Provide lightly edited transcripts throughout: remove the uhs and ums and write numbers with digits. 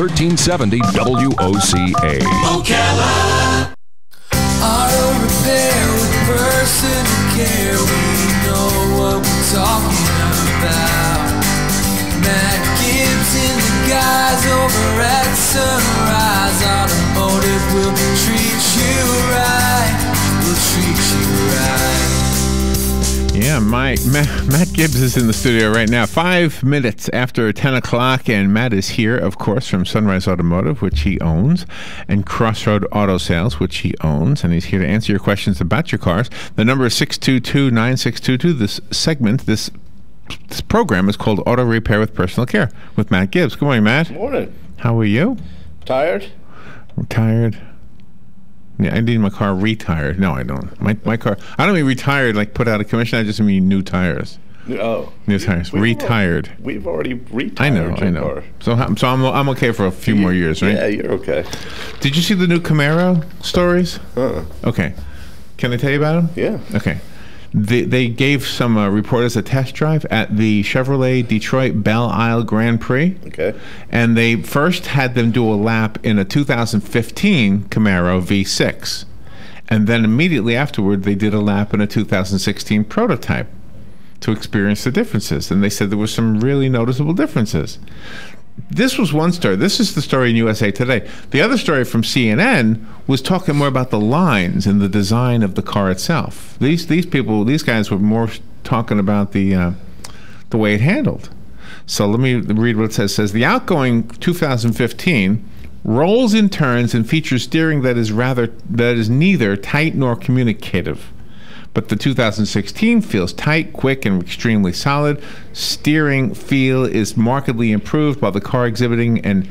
1370 WOCA. Ocala. Auto repair with personal care. We know what we're talking about. Matt Gibbs and the guys over at Sunrise Automotive will treat you right. We'll treat you right. Yeah, Matt Gibbs is in the studio right now, 5 minutes after 10 o'clock, and Matt is here, of course, from Sunrise Automotive, which he owns, and Crossroad Auto Sales, which he owns, and he's here to answer your questions about your cars. The number is 622-9622. This program is called Auto Repair with Personal Care with Matt Gibbs. Good morning, Matt. Morning. How are you? Tired? I'm tired. Yeah, I need my car retired. No, I don't. My car. I don't mean retired like put out of commission. I just mean new tires. Oh, new tires. Retired. We've already retired. I know. Car. So I'm okay for a few more years, right? Yeah, you're okay. Did you see the new Camaro stories? Okay. Can I tell you about them? Yeah. Okay. They gave some reporters a test drive at the Chevrolet Detroit Belle Isle Grand Prix. Okay. And they first had them do a lap in a 2015 Camaro V6. And then immediately afterward, they did a lap in a 2016 prototype to experience the differences. And they said there were some really noticeable differences. This was one story. This is the story in USA Today. The other story from CNN was talking more about the lines and the design of the car itself. These guys were more talking about the way it handled. So let me read what it says. It says the outgoing 2015 rolls in turns and features steering that is neither tight nor communicative. But the 2016 feels tight, quick, and extremely solid. Steering feel is markedly improved while the car exhibiting an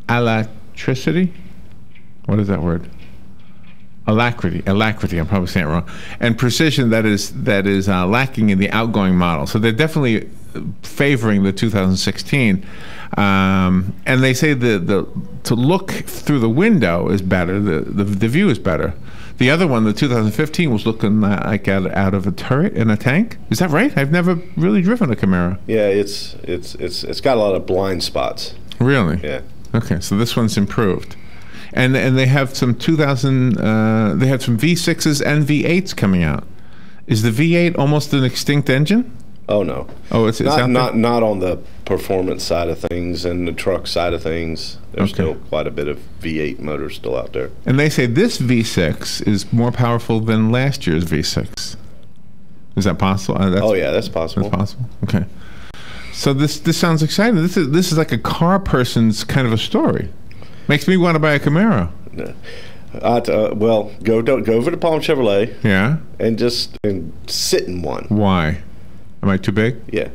alacrity. What is that word? Alacrity. I'm probably saying it wrong. And precision that is lacking in the outgoing model. So they're definitely favoring the 2016. And they say to look through the window is better. The view is better. The other one, the 2015, was looking like out of a turret in a tank. Is that right? I've never really driven a Camaro. Yeah, it's got a lot of blind spots. Really? Yeah. Okay, so this one's improved, and they have some 2000. They have some V6s and V8s coming out. Is the V8 almost an extinct engine? Oh no. Oh, it's out there? Not on the performance side of things and the truck side of things. There's still quite a bit of V8 motors still out there. And they say this V6 is more powerful than last year's V6. Is that possible? Oh yeah, that's possible. That's possible. Okay. So this sounds exciting. This is like a car person's kind of a story. Makes me want to buy a Camaro. Well, go over to Palm Chevrolet. Yeah. And sit in one. Why? Am I too big? Yeah.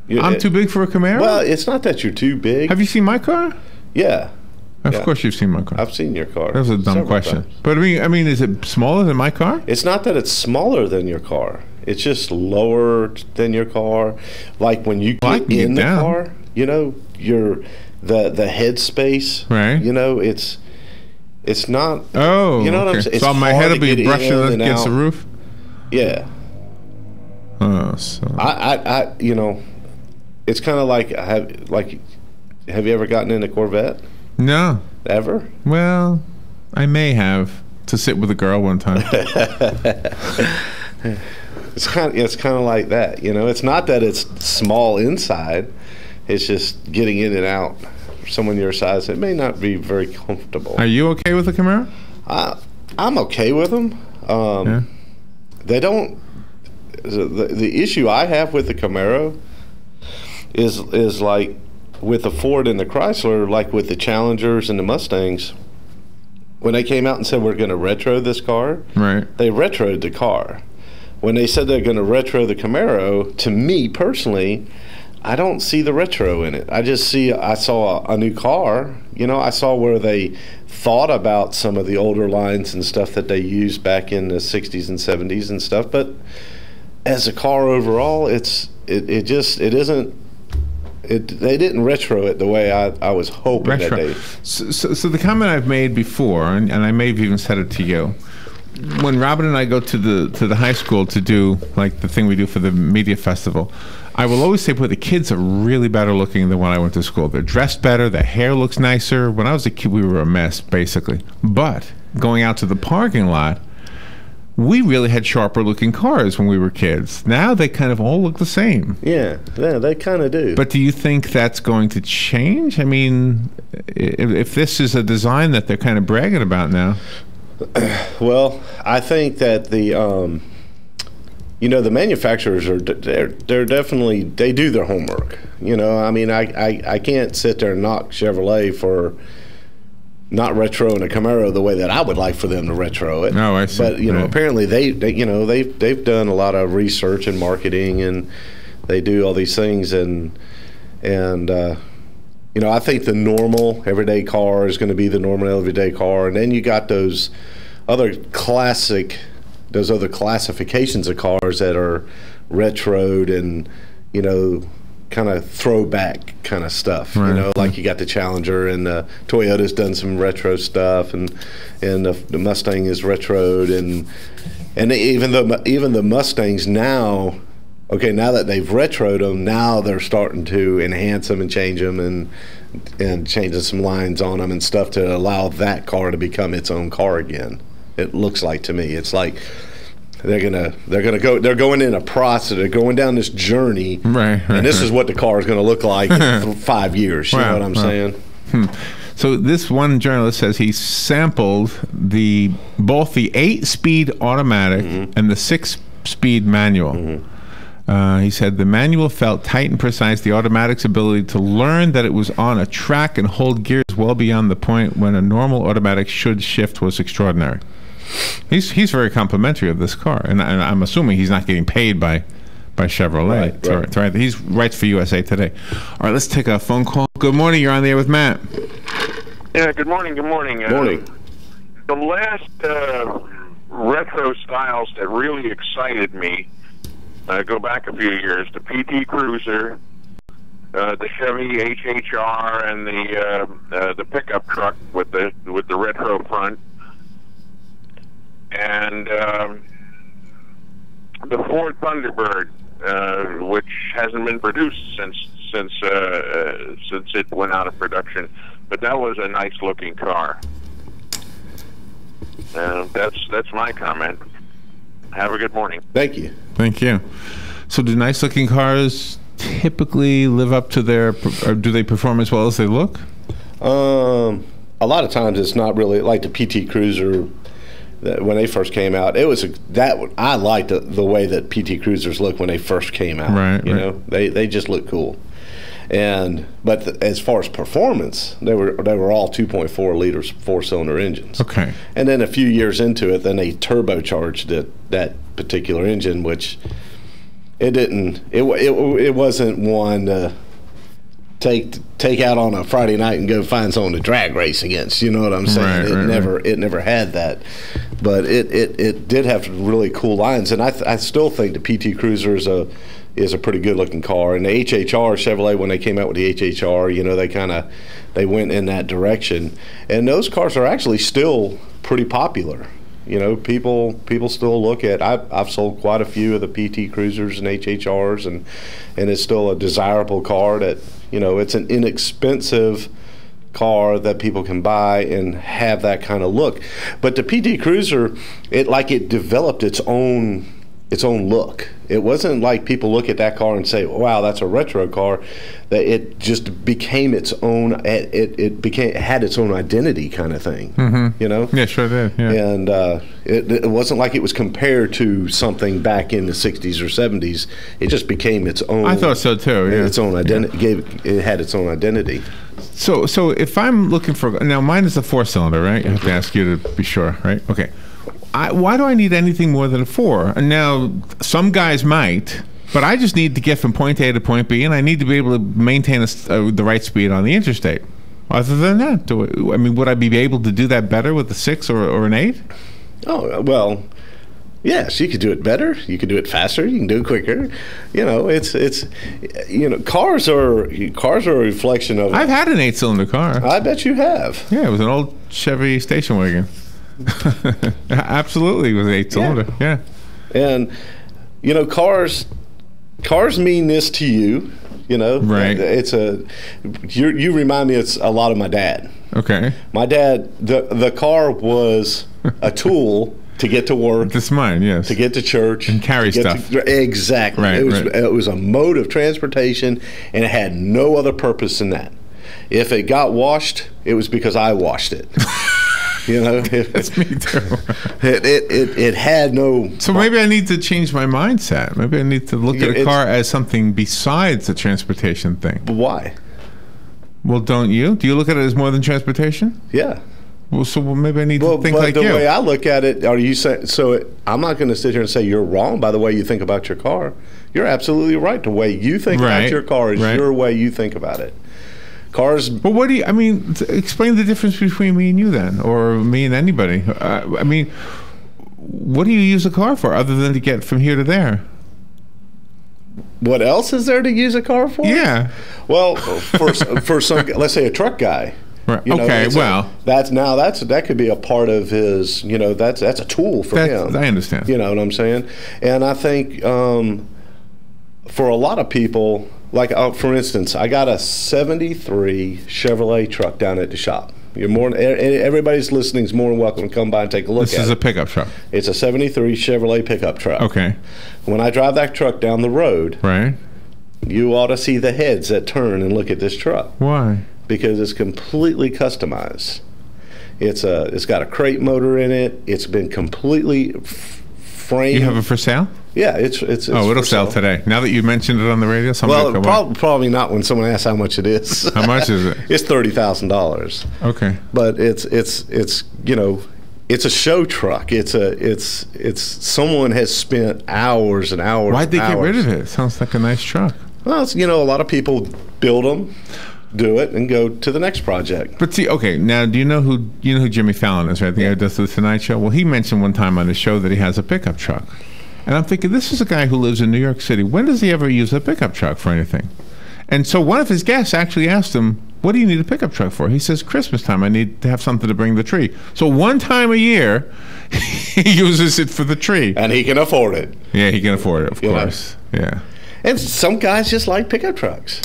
I'm too big for a Camaro? Well, it's not that you're too big. Have you seen my car? Yeah. Of course you've seen my car. I've seen your car. That was a dumb question. Times. But I mean, is it smaller than my car? It's not that it's smaller than your car. It's just lower than your car. Like when you get in the car, the head space. Right. It's not. Oh. You know what I'm saying? So my head will be brushing against the roof. Yeah. Oh, so. It's kind of like have you ever gotten in a Corvette? No. Ever? Well, I may have to sit with a girl one time. It's kind of like that, It's not that it's small inside; it's just getting in and out. For someone your size, it may not be very comfortable. Are you okay with the Camaro? I'm okay with them. Yeah. They don't. The issue I have with the Camaro is like with the Ford and the Chrysler, like with the Challengers and the Mustangs. When they came out and said we're going to retro this car, right? They retroed the car. When they said they're going to retro the Camaro, to me personally, I don't see the retro in it. I saw a new car. I saw where they thought about some of the older lines and stuff that they used back in the 60s and 70s and stuff. But as a car overall, it isn't. They didn't retro it the way I was hoping that they. So the comment I've made before, and I may have even said it to you, when Robin and I go to the high school to do like the thing we do for the media festival, I will always say, boy, the kids are really better looking than when I went to school. They're dressed better. Their hair looks nicer. When I was a kid, we were a mess, basically. But going out to the parking lot, we really had sharper looking cars when we were kids. Now they kind of all look the same. Yeah, they kind of do. But do you think that's going to change? I mean, if this is a design that they're kind of bragging about now. Well, I think that the manufacturers they're definitely, they do their homework. I mean, I can't sit there and knock Chevrolet for not retroing a Camaro the way that I would like for them to retro it. No, I see. But apparently they've done a lot of research and marketing, and they do all these things, and I think the normal everyday car is going to be the normal everyday car, and then you got those other classifications of cars that are retroed and kind of throwback kind of stuff. Right. Like you got the Challenger, and Toyota's done some retro stuff, and the Mustang is retroed, and even the Mustangs now. Okay, now that they've retroed them, now they're starting to enhance them and change them and changing some lines on them and stuff to allow that car to become its own car again. It looks like to me, it's like they're going in a process. They're going down this journey, right, and this is what the car is going to look like in 5 years. You know what I'm saying? So this one journalist says he sampled both the 8-speed automatic and the 6-speed manual. He said the manual felt tight and precise. The automatic's ability to learn that it was on a track and hold gears well beyond the point when a normal automatic should shift was extraordinary. He's very complimentary of this car, and I'm assuming he's not getting paid by Chevrolet. Right. He writes for USA Today. All right, let's take a phone call. Good morning. You're on the air with Matt. Yeah. Good morning. Good morning. Morning. The last retro styles that really excited me go back a few years: the PT Cruiser, the Chevy HHR, and the pickup truck with the retro front. And the Ford Thunderbird, which hasn't been produced since it went out of production, but that was a nice looking car. That's my comment. Have a good morning. Thank you. Thank you. So do nice looking cars typically live up to or do they perform as well as they look? A lot of times it's not really like the PT Cruiser. When they first came out, I liked the way that PT Cruisers looked when they first came out. Right. They just look cool. But as far as performance, they were all 2.4 liters 4-cylinder engines. Okay. And then a few years into it, then they turbocharged that particular engine, which it wasn't one take out on a Friday night and go find someone to drag race against. You know what I'm saying? It never had that, but it did have really cool lines, and I still think the PT Cruiser is a pretty good looking car. And the HHR Chevrolet, when they came out with the HHR, they went in that direction, and those cars are actually still pretty popular. People still look at. I've sold quite a few of the PT Cruisers and HHRs, and it's still a desirable car that. It's an inexpensive car that people can buy and have that kind of look. But the PT Cruiser, it developed its own look. It wasn't like people look at that car and say, "Wow, that's a retro car." That it just became its own. It had its own identity, kind of thing. Yeah, sure did. Yeah. And it wasn't like it was compared to something back in the '60s or '70s. It just became its own. I thought so too. Yeah. Its own identity. It had its own identity. So if I'm looking for now, mine is a 4-cylinder, right? I have to ask you to be sure, right? Okay. Why do I need anything more than a 4? And now some guys might, but I just need to get from point A to point B, and I need to be able to maintain the right speed on the interstate. Other than that, would I be able to do that better with a 6 or an 8? Oh, well, yes, you could do it better. You could do it faster. You can do it quicker. Cars are a reflection of. I've had an 8-cylinder car. I bet you have. Yeah, it was an old Chevy station wagon. Absolutely, it was an 8-cylinder. Yeah. And cars, cars mean this to you, you know. Right. You remind me it's a lot of my dad. Okay. My dad, the car was a tool to get to work. This mine, yes. To get to church. And carry stuff. Exactly. Right, It was a mode of transportation, and it had no other purpose than that. If it got washed, it was because I washed it. You know? That's me too. It had no... So maybe I need to change my mindset. Maybe I need to look at a car as something besides a transportation thing. Why? Well, don't you? Do you look at it as more than transportation? Yeah. Well, maybe I need to think like you. you. The way I look at it, are you saying? So I'm not going to sit here and say you're wrong by the way you think about your car. You're absolutely right. The way you think about your car is your way you think about it. Cars. But what do you? I mean, explain the difference between me and you then, or me and anybody. I mean, what do you use a car for other than to get from here to there? What else is there to use a car for? Yeah. Well, for some, let's say a truck guy. Right. You know, okay. Well, that could be a part of his. You know, that's a tool for him. I understand. You know what I'm saying? And I think for a lot of people, like for instance, I got a '73 Chevrolet truck down at the shop. Everybody's listening is more than welcome to come by and take a look at it. This is a pickup truck. It's a '73 Chevrolet pickup truck. Okay. When I drive that truck down the road, right, you ought to see the heads that turn and look at this truck. Why? Because it's completely customized. It's got a crate motor in it. It's been completely framed. You have it for sale? Yeah, it's it'll sell today. Now that you mentioned it on the radio, probably not when someone asks how much it is. How much is it? It's $30,000. Okay. But it's you know, it's a show truck. It's someone has spent hours and hours. Why'd they get rid of it? It sounds like a nice truck. Well, it's, a lot of people build them, do it, and go to the next project. But see, okay, now do you know who Jimmy Fallon is, right? The guy who does the Tonight Show. Well, he mentioned one time on his show that he has a pickup truck, and I'm thinking, this is a guy who lives in New York City. When does he ever use a pickup truck for anything? And so one of his guests actually asked him, "What do you need a pickup truck for?" He says, "Christmas time. I need to have something to bring the tree." So one time a year, he uses it for the tree, and he can afford it. Yeah, he can afford it, of course. Yeah. And some guys just like pickup trucks.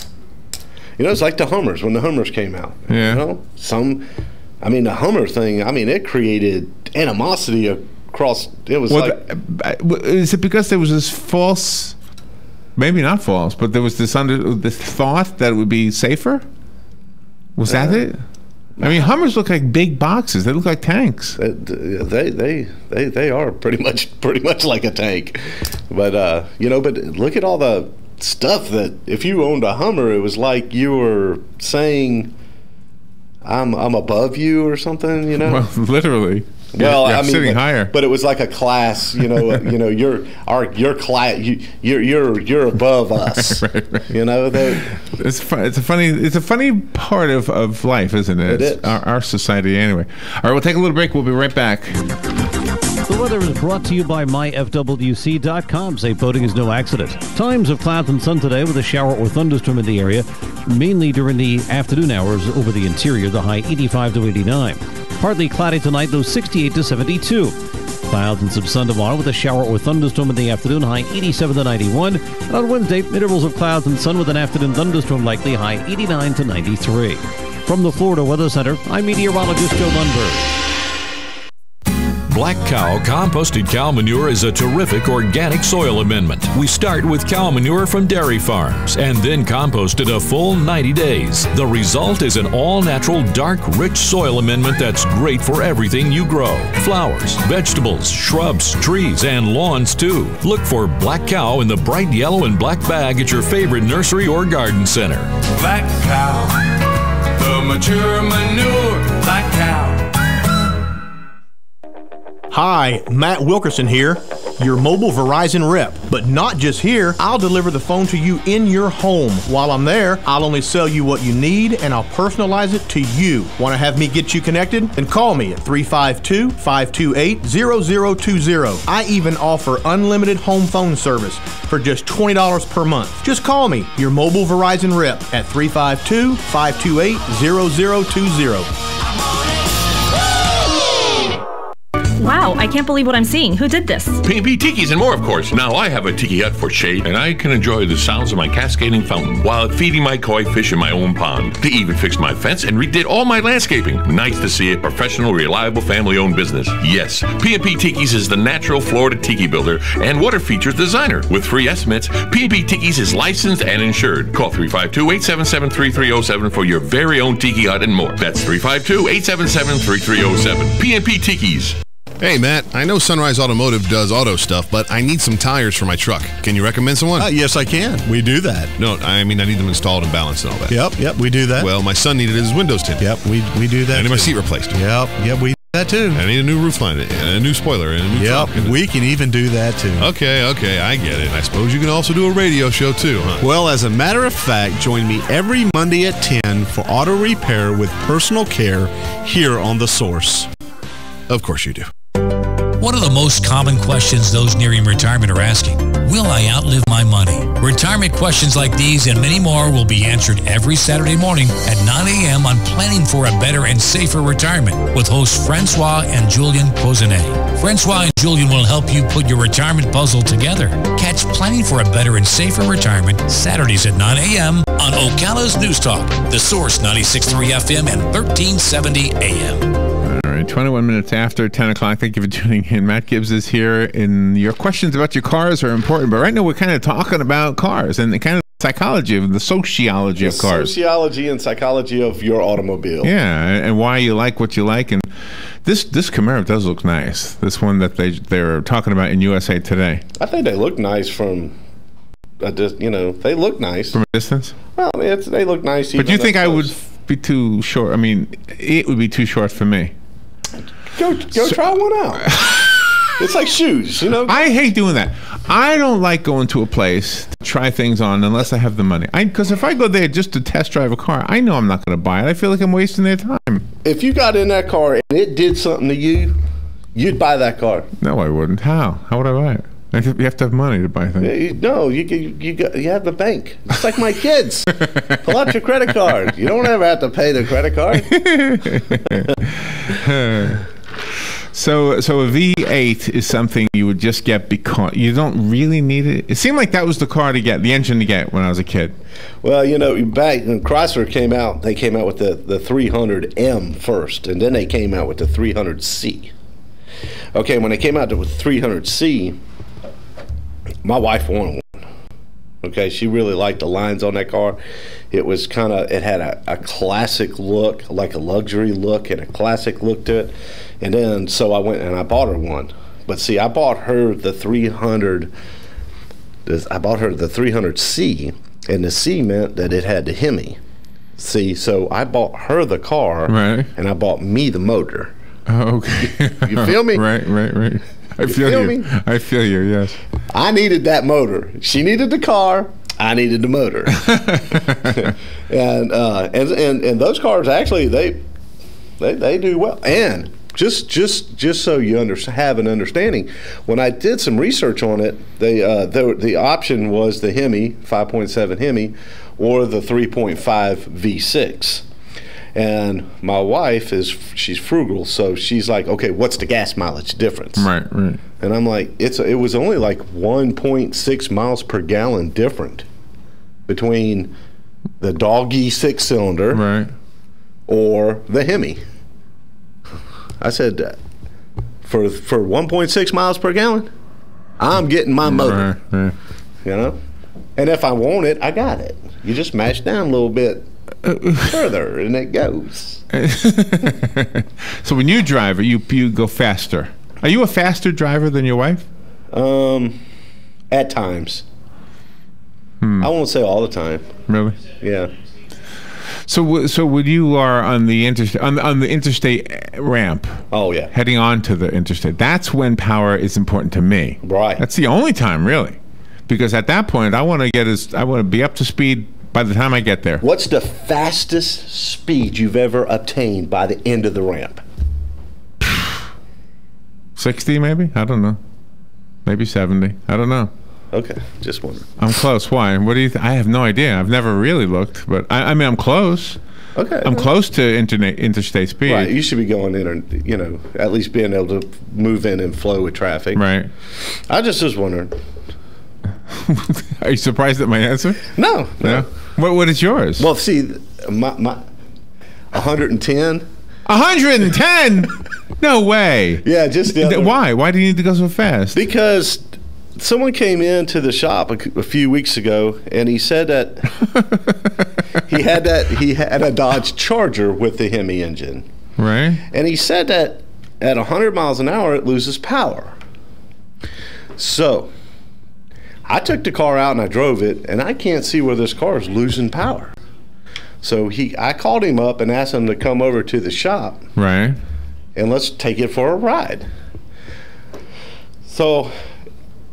It's like the Hummers when the Hummers came out. Yeah. The Hummer thing, it created animosity across. It was is it because there was this false, maybe not false, but there was this thought that it would be safer? Was that it? Hummers look like big boxes. They look like tanks. They are pretty much like a tank. But but look at all the stuff that if you owned a Hummer, it was like you were saying, "I'm above you" or something. Well, literally. Well, you're sitting higher. But it was like a class. Your class. You're above us. Right. It's a funny part of life, isn't it? It is. Our society, anyway. All right, we'll take a little break. We'll be right back. The weather is brought to you by myfwc.com. Safe boating is no accident. Times of clouds and sun today with a shower or thunderstorm in the area, mainly during the afternoon hours over the interior, the high 85 to 89. Partly cloudy tonight, low 68 to 72. Clouds and some sun tomorrow with a shower or thunderstorm in the afternoon, high 87 to 91. And on Wednesday, intervals of clouds and sun with an afternoon thunderstorm likely, high 89 to 93. From the Florida Weather Center, I'm meteorologist Joe Lundberg. Black Cow composted cow manure is a terrific organic soil amendment. We start with cow manure from dairy farms and then compost it a full 90 days. The result is an all-natural, dark, rich soil amendment that's great for everything you grow. Flowers, vegetables, shrubs, trees, and lawns too. Look for Black Cow in the bright yellow and black bag at your favorite nursery or garden center. Black Cow, the mature manure, Black Cow. Hi, Matt Wilkerson here, your mobile Verizon rep. But not just here, I'll deliver the phone to you in your home. While I'm there, I'll only sell you what you need and I'll personalize it to you. Want to have me get you connected? Then call me at 352-528-0020. I even offer unlimited home phone service for just $20 per month. Just call me, your mobile Verizon rep, at 352-528-0020. Wow, I can't believe what I'm seeing. Who did this? P&P Tikis and more, of course. Now I have a tiki hut for shade, and I can enjoy the sounds of my cascading fountain while feeding my koi fish in my own pond. They even fixed my fence and redid all my landscaping. Nice to see a professional, reliable, family-owned business. Yes, P&P Tikis is the natural Florida tiki builder and water features designer. With free estimates, P&P Tikis is licensed and insured. Call 352-877-3307 for your very own tiki hut and more. That's 352-877-3307. P&P Tikis. Hey, Matt, I know Sunrise Automotive does auto stuff, but I need some tires for my truck. Can you recommend someone? Yes, I can. We do that. No, I mean, I need them installed and balanced and all that. Yep, we do that. Well, my son needed his windows tinted. Yep, we do that. I need my seat replaced. Yep, we do that too. I need a new roof line, and a new spoiler, and a new trunk. We can even do that too. Okay, I get it. I suppose you can also do a radio show too, huh? Well, as a matter of fact, join me every Monday at 10 for auto repair with personal care here on The Source. Of course you do. One of the most common questions those nearing retirement are asking: will I outlive my money? Retirement questions like these and many more will be answered every Saturday morning at 9 a.m. on Planning for a Better and Safer Retirement with hosts Francois and Julian Pozenet. Francois and Julian will help you put your retirement puzzle together. Catch Planning for a Better and Safer Retirement Saturdays at 9 a.m. on Ocala's News Talk, The Source 96.3 FM and 1370 AM. All right, 21 minutes after 10 o'clock. Thank you for tuning in. Matt Gibbs is here, and your questions about your cars are important, but right now we're kind of talking about cars and the kind of psychology of the sociology of cars. Sociology and psychology of your automobile. Yeah, and why you like what you like. And this Camaro does look nice. This one that they're talking about in USA Today. I think they look nice from they look nice. From a distance? Well, they look nice. But do you think I would be too short? I mean, it would be too short for me. Go try one out. It's like shoes, I hate doing that. I don't like going to a place to try things on unless I have the money. Because if I go there just to test drive a car, I know I'm not going to buy it. I feel like I'm wasting their time. If you got in that car and it did something to you, you'd buy that car. No, I wouldn't. How? How would I buy it? You have to have money to buy things. No, you have the bank. It's like my kids. Pull out your credit card. You don't ever have to pay the credit card. So a V8 is something you would just get because you don't really need it. It seemed like that was the car to get, the engine to get when I was a kid. Well, back when Chrysler came out, they came out with the 300M first, and then they came out with the 300C. Okay, when they came out with 300C, my wife wanted one. Okay, she really liked the lines on that car. It was it had a classic look, like a luxury look and a classic look to it. And then, so I went and I bought her one. But see, I bought her the 300C, and the C meant that it had the Hemi. See, so I bought her the car, right, and I bought me the motor. Oh, okay. You feel me? Right. I feel you. I feel you, yes. I needed that motor. She needed the car. I needed the motor. and those cars actually they do well. And just so you have an understanding, when I did some research on it, the option was the Hemi 5.7 Hemi or the 3.5 V6. And my wife she's frugal, so she's like, okay, what's the gas mileage difference? Right. And I'm like, it was only like 1.6 miles per gallon different between the doggy 6-cylinder, right, or the Hemi. I said, for 1.6 miles per gallon, I'm getting my motor. Right. And if I want it, I got it. You just mash down a little bit further and it goes. So when you drive, you go faster. Are you a faster driver than your wife? At times. I won't say all the time. Really? Yeah. So when you are on the interstate ramp, oh yeah, heading onto the interstate, that's when power is important to me. Right. That's the only time, really, because at that point I want to be up to speed by the time I get there. What's the fastest speed you've ever obtained by the end of the ramp? 60 maybe? I don't know. Maybe 70. I don't know. Okay, just wondering. I'm close. Why? What do you I have no idea. I've never really looked, but I mean, I'm close. Okay. I'm close to interstate speed. Right. You should be going in, at least being able to move in and flow with traffic. Right. I just was wondering. Are you surprised at my answer? No. What is yours? Well, see, my 110. 110? No way. Yeah, just the other. Why? Why do you need to go so fast? Because someone came into the shop a few weeks ago, and he said that he had a Dodge Charger with the Hemi engine. Right. And he said that at 100 miles an hour, it loses power. So I took the car out and I drove it, and I can't see where this car is losing power. So I called him up and asked him to come over to the shop. Right. And let's take it for a ride. So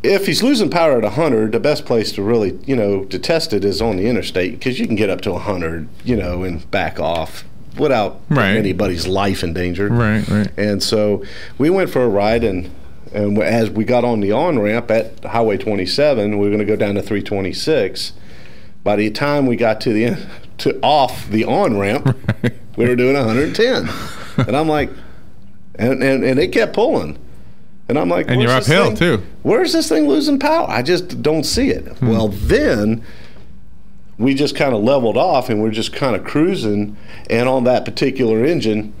if he's losing power at 100, the best place to really, to test it is on the interstate, because you can get up to 100, and back off without putting anybody's life in danger. Right. And so we went for a ride, and as we got on the on-ramp at Highway 27, we were going to go down to 326. By the time we got off the on-ramp, we were doing 110. And I'm like, and it kept pulling. And I'm like, and you're uphill too. Where's this thing losing power? I just don't see it. Well, then we just kind of leveled off, and we're just kind of cruising. And on that particular engine,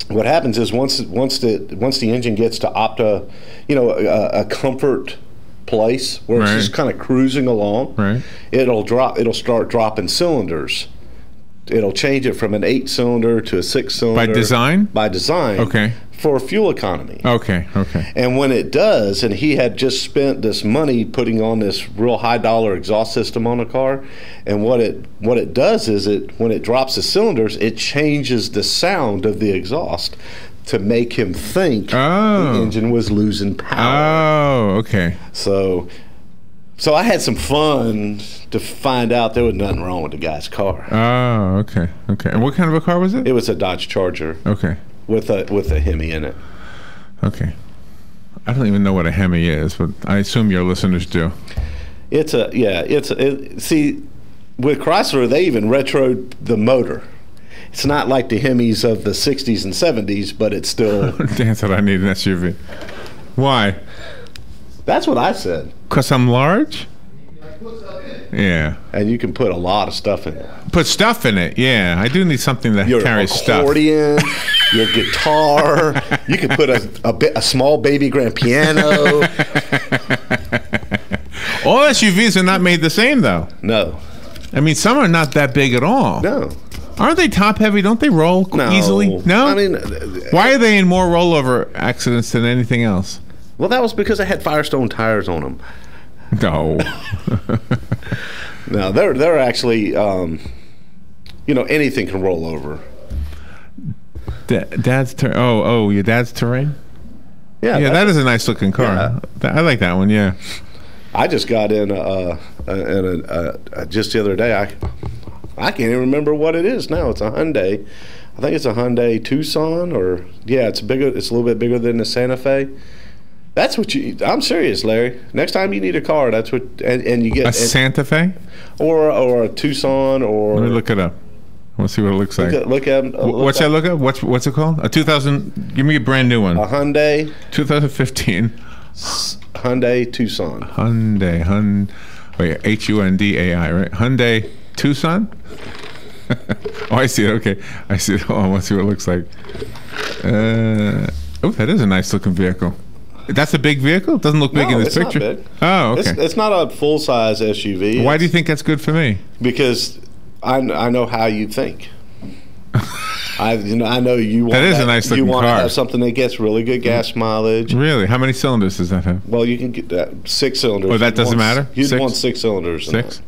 what happens is once the engine gets to a comfort place where it's just kind of cruising along, it'll start dropping cylinders. It'll change it from an 8-cylinder to a 6-cylinder. By design? By design. Okay. For fuel economy. Okay. And when it does, and he had just spent this money putting on this real high-dollar exhaust system on the car, and what it does is when it drops the cylinders, it changes the sound of the exhaust to make him think the engine was losing power. Oh, okay. So I had some fun to find out there was nothing wrong with the guy's car. Oh, okay. And what kind of a car was it? It was a Dodge Charger. Okay. With a Hemi in it. Okay. I don't even know what a Hemi is, but I assume your listeners do. See, with Chrysler, they even retroed the motor. It's not like the Hemis of the 60s and 70s, but it's still... Dan said I need an SUV. Why? That's what I said. Because I'm large? Yeah. And you can put a lot of stuff in it. Put stuff in it, yeah. I do need something that carries stuff. Your accordion, your guitar. You can put a small baby grand piano. All SUVs are not made the same, though. No. I mean, some are not that big at all. No. Aren't they top heavy? Don't they roll easily? No? I mean... Why are they in more rollover accidents than anything else? Well, that was because they had Firestone tires on them. No. No, they're actually, anything can roll over. Dad's your dad's Terrain? Yeah, that is a nice looking car. Yeah. I like that one. Yeah. I just got in just the other day. I can't even remember what it is now. It's a Hyundai. I think it's a Hyundai Tucson, it's bigger. It's a little bit bigger than the Santa Fe. That's what I'm serious, Larry. Next time you need a car, that's what, and you get a Santa Fe, or a Tucson, or let me look it up. Let's see what it looks like. Look at what's that look up? What's it called? A 2000. Give me a brand new one. A Hyundai. 2015. Hyundai Tucson. Hyundai. Wait, Hyundai, right? Hyundai Tucson. Oh, I see it. Okay, I see it. Oh, let's see what it looks like. That is a nice looking vehicle. That's a big vehicle? It doesn't look big in this picture. Not big. Oh, okay. It's not a full-size SUV. Why do you think that's good for me? Because I know how you think. I know you want that is a nice looking car. You want to have something that gets really good gas mileage. Really? How many cylinders does that have? Well, you can get that 6 cylinders. Oh, that doesn't matter? You'd want 6 cylinders. 6?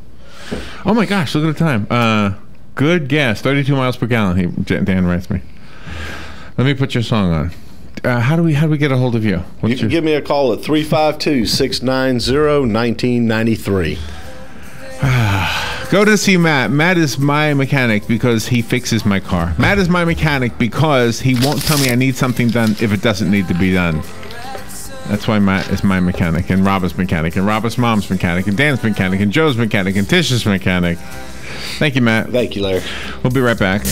Oh my gosh, look at the time. Good gas, 32 miles per gallon, Dan writes me. Let me put your song on. How do we get a hold of you? You can give me a call at 352-690-1993. Go to see Matt. Matt is my mechanic because he fixes my car. Matt is my mechanic because he won't tell me I need something done if it doesn't need to be done. That's why Matt is my mechanic, and Robert's mechanic, and Robert's mom's mechanic, and Dan's mechanic, and Joe's mechanic, and Tish's mechanic. Thank you, Matt. Thank you, Larry. We'll be right back.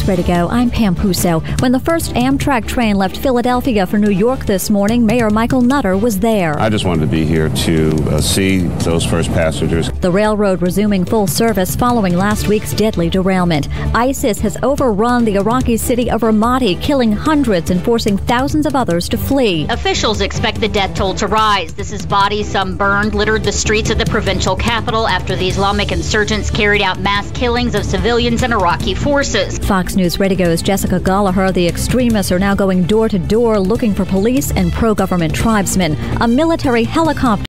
Ready to go. I'm Pam Puso. When the first Amtrak train left Philadelphia for New York this morning, Mayor Michael Nutter was there. I just wanted to be here to see those first passengers. The railroad resuming full service following last week's deadly derailment. ISIS has overrun the Iraqi city of Ramadi, killing hundreds and forcing thousands of others to flee. Officials expect the death toll to rise. This is bodies, some burned, littered the streets of the provincial capital after the Islamic insurgents carried out mass killings of civilians and Iraqi forces. Fox News Radio's Jessica Gallagher. The extremists are now going door to door looking for police and pro-government tribesmen. A military helicopter